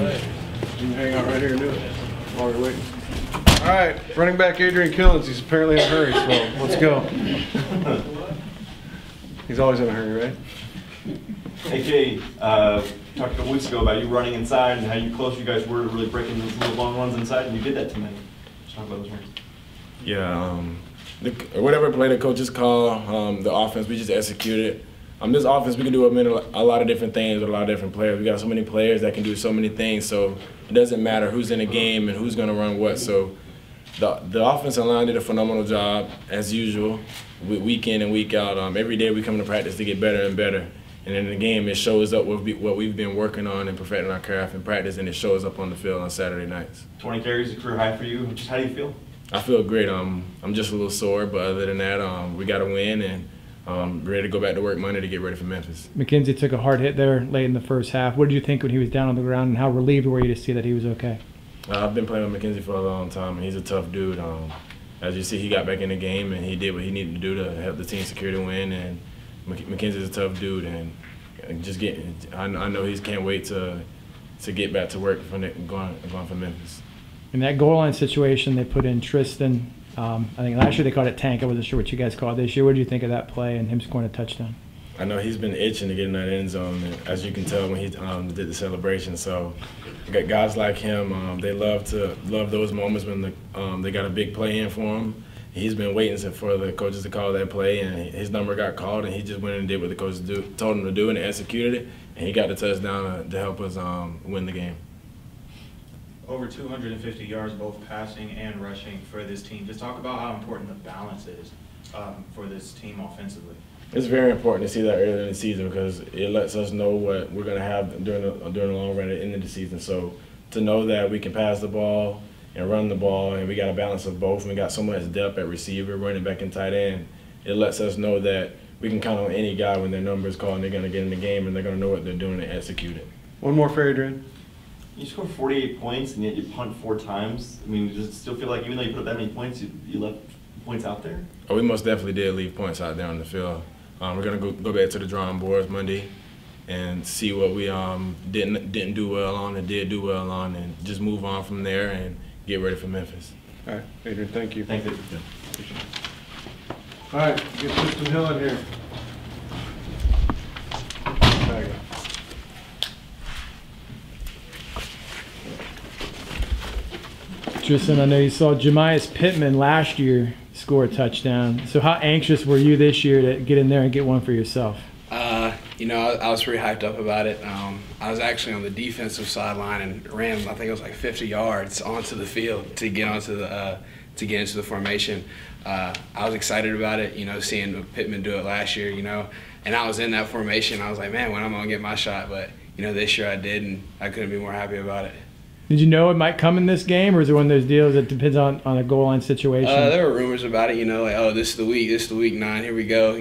right. You can hang out right here and do it while we're waiting. All right, running back Adrian Killens. He's apparently in a hurry, so let's go. He's always in a hurry, right? Hey Jay, talked a couple weeks ago about you running inside and how close you guys were to really breaking those little long runs inside, and you did that tonight. Let's talk about those runs. Yeah, whatever play the coaches call, the offense, we just executed. This offense, we can do a lot of different things with a lot of different players. We got so many players that can do so many things, so it doesn't matter who's in the game and who's going to run what. So the offensive line did a phenomenal job, as usual, week in and week out. Every day we come to practice to get better and better. And in the game, it shows up what we've been working on and perfecting our craft in practice, and it shows up on the field on Saturday nights. 20 carries, a career high for you. Just how do you feel? I feel great. I'm just a little sore, but other than that, we got to win and ready to go back to work Monday to get ready for Memphis. McKenzie took a hard hit there late in the first half. What did you think when he was down on the ground, and how relieved were you to see that he was okay? I've been playing with McKenzie for a long time, and he's a tough dude. As you see, he got back in the game, and he did what he needed to do to help the team secure the win. And McKenzie's a tough dude, and I know he can't wait to get back to work going for Memphis. In that goal line situation, they put in Tristan. I think last year they called it Tank. I wasn't sure what you guys called it this year. What did you think of that play and him scoring a touchdown? I know he's been itching to get in that end zone, as you can tell when he did the celebration. So, guys like him, they love those moments when they got a big play in for him. He's been waiting for the coaches to call that play, and his number got called, and he just went and did what the coaches told him to do, and executed it, and he got the touchdown to help us win the game. Over 250 yards, both passing and rushing for this team. Just talk about how important the balance is for this team offensively. It's very important to see that early in the season because it lets us know what we're going to have during the long run at the end of the season. So to know that we can pass the ball and run the ball, and we got a balance of both, and we got so much depth at receiver, running back, and tight end, it lets us know that we can count on any guy when their number is called and they're going to get in the game and they're going to know what they're doing and execute it. One more for Adrian. You scored 48 points and yet you punt 4 times. I mean, does it still feel like even though you put up that many points, you left points out there? Oh, we most definitely did leave points out there on the field. We're going to go back to the drawing boards Monday and see what we didn't do well on and did do well on, and just move on from there and get ready for Memphis. All right, Adrian, thank you. Thank you. Yeah. All right, get Tristan Hill in here. There you go. Tristan, I know you saw Jemias Pittman last year score a touchdown. So how anxious were you this year to get in there and get one for yourself? I was pretty hyped up about it. I was actually on the defensive sideline and ran, I think it was like 50 yards onto the field to get into the formation. I was excited about it, seeing Pittman do it last year, and I was in that formation. I was like, man, when am I gonna get my shot? But this year I did, and I couldn't be more happy about it. Did you know it might come in this game, or is it one of those deals that depends on a goal line situation? There were rumors about it, like, oh, this is the week 9, here we go,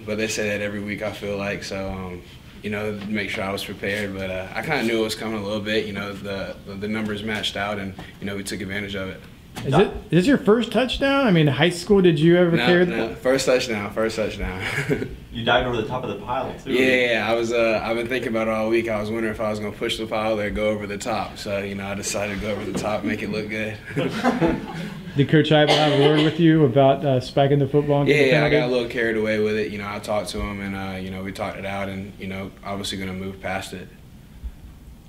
but they say that every week, I feel like, so, make sure I was prepared. But I kind of knew it was coming a little bit, the numbers matched out, and, we took advantage of it. Is this your first touchdown? I mean, high school, did you ever carry No, first touchdown. You dived over the top of the pile, too. Yeah, I've been thinking about it all week. I was wondering if I was going to push the pile or go over the top. So, I decided to go over the top, make it look good. Did Coach Heupel have a word with you about spiking the football? Yeah, I got a little carried away with it. I talked to him, and, we talked it out, and, obviously going to move past it.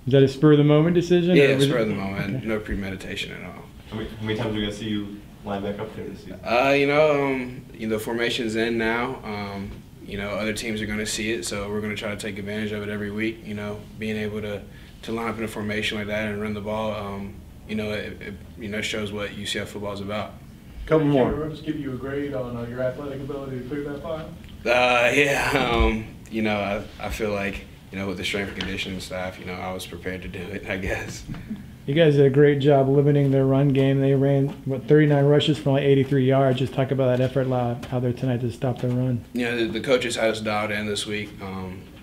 Is that a spur-of-the-moment decision? Yeah, spur of the moment. Okay. No premeditation at all. How many times are we going to see you line back up there this season? The formation's in now. Other teams are going to see it, so we're going to try to take advantage of it every week. Being able to line up in a formation like that and run the ball, it shows what UCF football is about. Couple more. Can just give you a grade on your athletic ability to clear that file? I feel like, with the strength and conditioning staff, I was prepared to do it, I guess. You guys did a great job limiting their run game. They ran, 39 rushes for only 83 yards. Just talk about that effort out there tonight to stop their run. The coaches had us dialed in this week.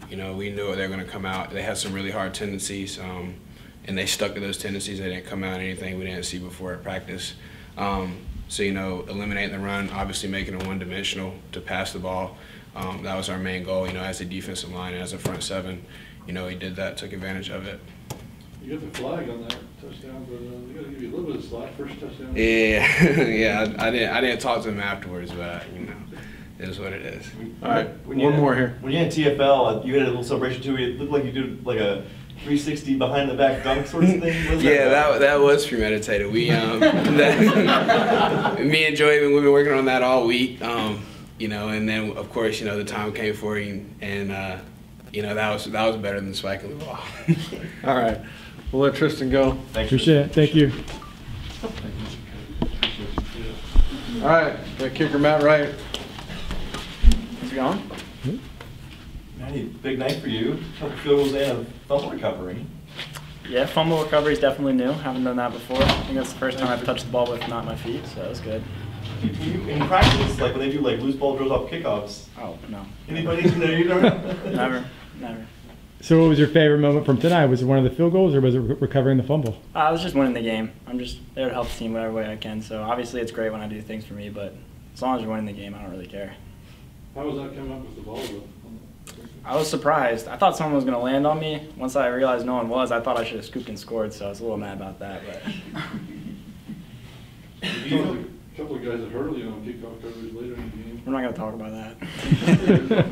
We knew they were going to come out. They had some really hard tendencies, and they stuck to those tendencies. They didn't come out anything we didn't see before at practice. So, eliminating the run, obviously making it one-dimensional to pass the ball. That was our main goal, as a defensive line and as a front seven. We did that, took advantage of it. You got the flag on that touchdown, but they got to give you a little bit of slack. First touchdown. Yeah, yeah. I didn't talk to him afterwards, but you know, it is what it is. All right, one more here. When you had TFL, you had a little celebration too. It looked like you did like a 360 behind the back dunk sort of thing. Yeah, that was premeditated. We me and Joey, we've been working on that all week. You know, and then of course, you know, the time came for it, and you know, that was better than spiking the ball. All right, we'll let Tristan go. Thanks. Appreciate it. Thank you. All right, that kicker Matt Wright. How's it going? Matty, big night for you. Couple field goals and a fumble recovery. Yeah, fumble recovery is definitely new. Haven't done that before. I think that's the first time I've touched the ball with not my feet, so that was good. In practice, like when they do like loose ball drills off kickoffs, Oh, no. anybody in there, you know? Never. Never. So what was your favorite moment from tonight? Was it one of the field goals or was it recovering the fumble? I was just winning the game. I'm just there to help the team whatever way I can. So obviously it's great when I do things for me, but as long as you're winning the game, I don't really care. How was that coming up with the ball, though? I was surprised. I thought someone was going to land on me. Once I realized no one was, I thought I should have scooped and scored, so I was a little mad about that. But A couple of guys that hurdle you on kickoff coverage later in the game. we're not going to talk about that.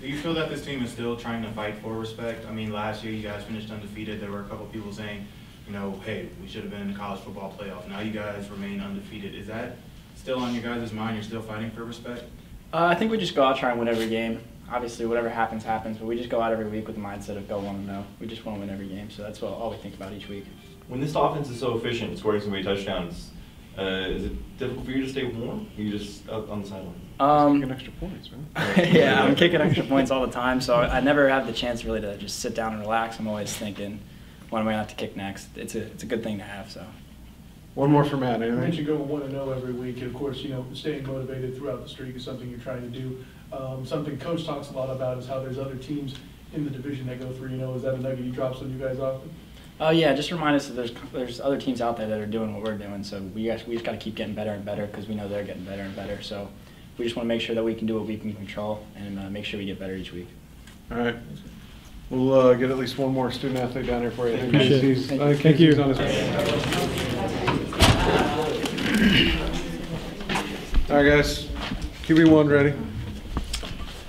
Do you feel that this team is still trying to fight for respect? I mean, last year you guys finished undefeated. There were a couple of people saying, you know, hey, we should have been in the college football playoff. Now you guys remain undefeated. Is that still on your guys' mind? You're still fighting for respect? I think we just go out try and win every game. Obviously, whatever happens, happens, but we just go out every week with the mindset of go 1-0. We just want to win every game, so that's all we think about each week. When this offense is so efficient, scoring so many touchdowns, is it difficult for you to stay warm? Or you just up on the sideline? Kicking extra points, man. Yeah, I'm kicking extra points all the time, so I never have the chance really to just sit down and relax. I'm always thinking, when am I going to have to kick next? It's a good thing to have, so. One more for Matt, You anything? mentioned going 1-0 every week, and of course, you know, staying motivated throughout the streak is something you're trying to do. Something Coach talks a lot about is how there's other teams in the division that go 3-0. Is that a nugget he drops on you guys often? Yeah, just remind us that there's other teams out there that are doing what we're doing, so we just got to keep getting better and better because we know they're getting better and better. So we just want to make sure that we can do what we can control and make sure we get better each week. All right. We'll get at least one more student athlete down here for you. I think Appreciate it. Casey's- I think Thank Casey's you. on his way. All right, guys. QB1 ready.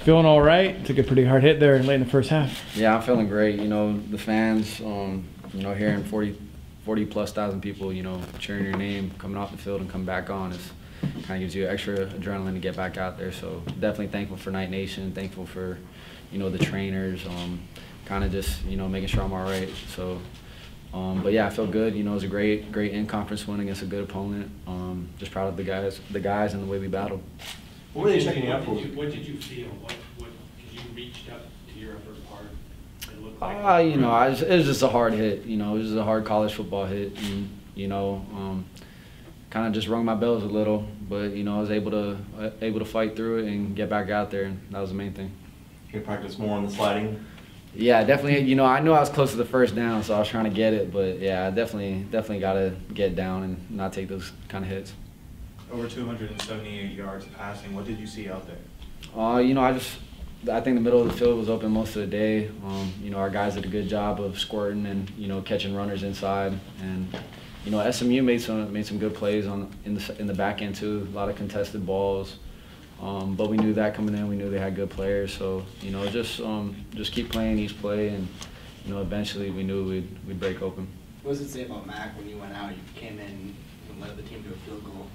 Feeling all right. Took a pretty hard hit there late in the first half. Yeah, I'm feeling great. You know, the fans, you know, hearing 40 plus thousand people, you know, cheering your name, coming off the field and come back on is kind of gives you extra adrenaline to get back out there. So definitely thankful for Night Nation, thankful for, you know, the trainers, kind of just, you know, making sure I'm all right. So, but yeah, I feel good. You know, it was a great in-conference win against a good opponent. Just proud of the guys and the way we battled. What were they checking out for? What did you feel? What you reached up to your upper part? It looked like You know, it was just a hard hit. You know, it was just a hard college football hit, and you know, kind of just rung my bells a little. But you know, I was able to fight through it and get back out there, and that was the main thing. You can practice more on the sliding. Yeah, definitely. You know, I knew I was close to the first down, so I was trying to get it. But yeah, I definitely got to get down and not take those kind of hits. Over 278 yards passing. What did you see out there? You know, I think the middle of the field was open most of the day. You know, our guys did a good job of squirting and, you know, catching runners inside. And, you know, SMU made some good plays in the back end too. A lot of contested balls. But we knew that coming in. We knew they had good players. So, you know, just keep playing each play, and, you know, eventually we knew we'd break open. What does it say about Mac when you went out? You came in and led the team to a field goal.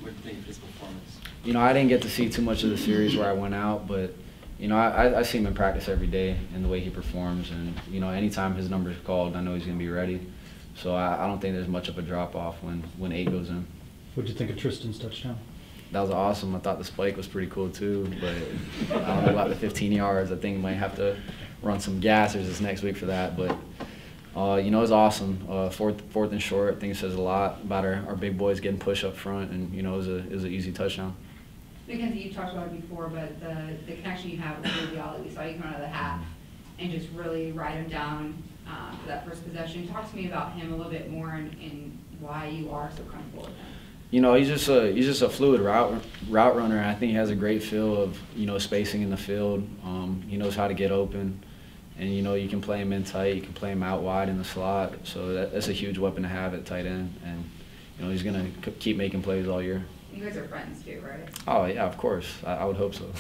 What do you think of his performance? You know, I didn't get to see too much of the series where I went out, but, you know, I see him in practice every day and the way he performs. And, you know, anytime his number is called, I know he's going to be ready. So I don't think there's much of a drop-off when 8 goes in. What did you think of Tristan's touchdown? That was awesome. I thought the spike was pretty cool too, but I don't know about the 15 yards. I think we might have to run some gassers this next week for that. But, you know, it was awesome. Fourth and short, I think it says a lot about our big boys getting push up front, and, you know, it was an easy touchdown. Mackenzie, you talked about it before, but the connection you have with Louis Ollie, we saw you come out of the half and just really ride him down for that first possession. Talk to me about him a little bit more and why you are so comfortable with him. You know, he's just a fluid route runner. I think he has a great feel of, you know, spacing in the field. He knows how to get open, And, you know, you can play him in tight, you can play him out wide in the slot. So that's a huge weapon to have at tight end. And, you know, he's going to keep making plays all year. You guys are friends too, right? Oh, yeah, of course. I would hope so.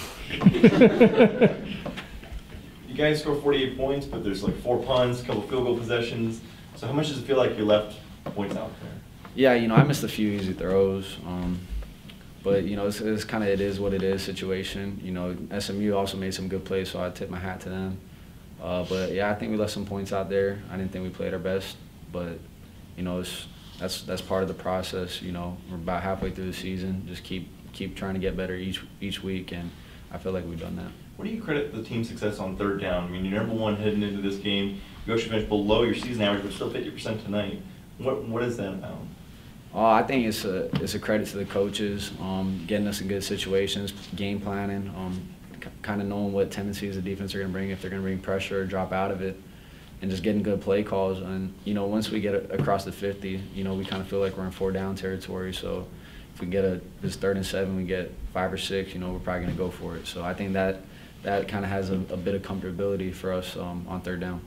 You guys score 48 points, but there's like 4 punts, a couple field goal possessions. So how much does it feel like you left points out there? Yeah, you know, I missed a few easy throws. But, you know, it's kind of it is what it is situation. You know, SMU also made some good plays, so I tip my hat to them. But, yeah, I think we left some points out there. I didn't think we played our best. But, you know, that's part of the process. You know, we're about halfway through the season. Just keep trying to get better each week, and I feel like we've done that. What do you credit the team's success on third down? I mean, you're number 1 heading into this game. You actually finished below your season average, but still 50% tonight. What is that about? I think it's a credit to the coaches, getting us in good situations, game planning, kind of knowing what tendencies the defense are going to bring, if they're going to bring pressure or drop out of it, and just getting good play calls. And, you know, once we get across the 50, you know, we kind of feel like we're in 4-down territory. So if we get this 3rd and 7, we get 5 or 6, you know, we're probably going to go for it. So I think that kind of has a bit of comfortability for us on 3rd down.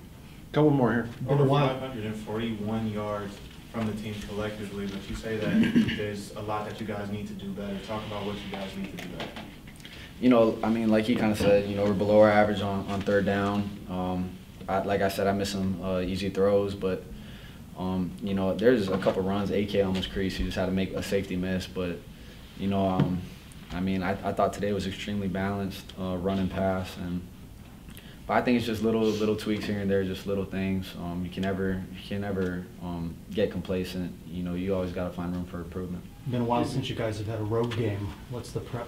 Couple more here. Over 541 yards from the team collectively, but you say that there's a lot that you guys need to do better. Talk about what you guys need to do better. You know, I mean, like he kind of said, you know, we're below our average on 3rd down. Like I said, I missed some easy throws, but, you know, there's a couple runs. AK almost creased. He just had to make a safety miss. But, you know, I mean, I thought today was extremely balanced, run and pass. But I think it's just little tweaks here and there, just little things. You can never get complacent. You know, you always got to find room for improvement. It's been a while since you guys have had a road game. What's the prep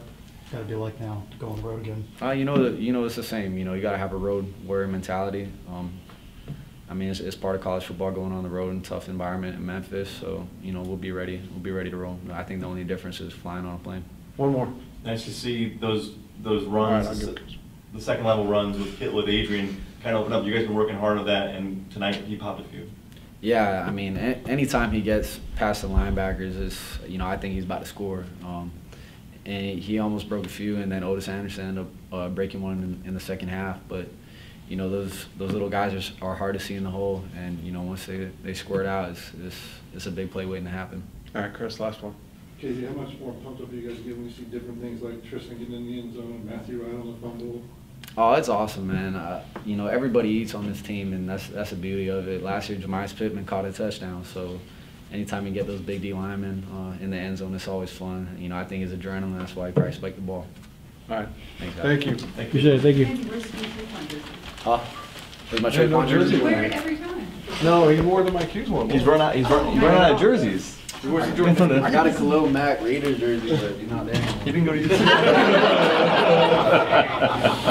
got to be like now to go on the road again? You know, it's the same. You know, you got to have a road warrior mentality. I mean, it's part of college football going on the road in a tough environment in Memphis. So, you know, we'll be ready. We'll be ready to roll. I think the only difference is flying on a plane. One more. Nice to see those runs, the second level runs with Adrian kind of open up. You guys have been working hard on that, and tonight he popped a few. Yeah, I mean, anytime he gets past the linebackers, you know, I think he's about to score. And he almost broke a few, and then Otis Anderson ended up breaking one in the second half. But, you know, those little guys are hard to see in the hole, and, you know, once they score it out, it's a big play waiting to happen. All right, Chris, last one. Casey, how much more pumped up do you guys get when you see different things like Tristan getting in the end zone and Matthew right on the fumble? Oh, it's awesome, man. You know, everybody eats on this team, and that's the beauty of it. Last year, Jemias Pittman caught a touchdown, so anytime you get those big D linemen in the end zone, it's always fun. You know, I think it's adrenaline. That's why you probably spike the ball. All right. Thanks, Thank you. Appreciate it. Thank you. Where's my trade on jersey? Wear it every time. No, he wore the Mike Hughes one. He's run out of jerseys. I got a Khalil Mack Raiders jersey, but he's not there anymore. He didn't go to UCF.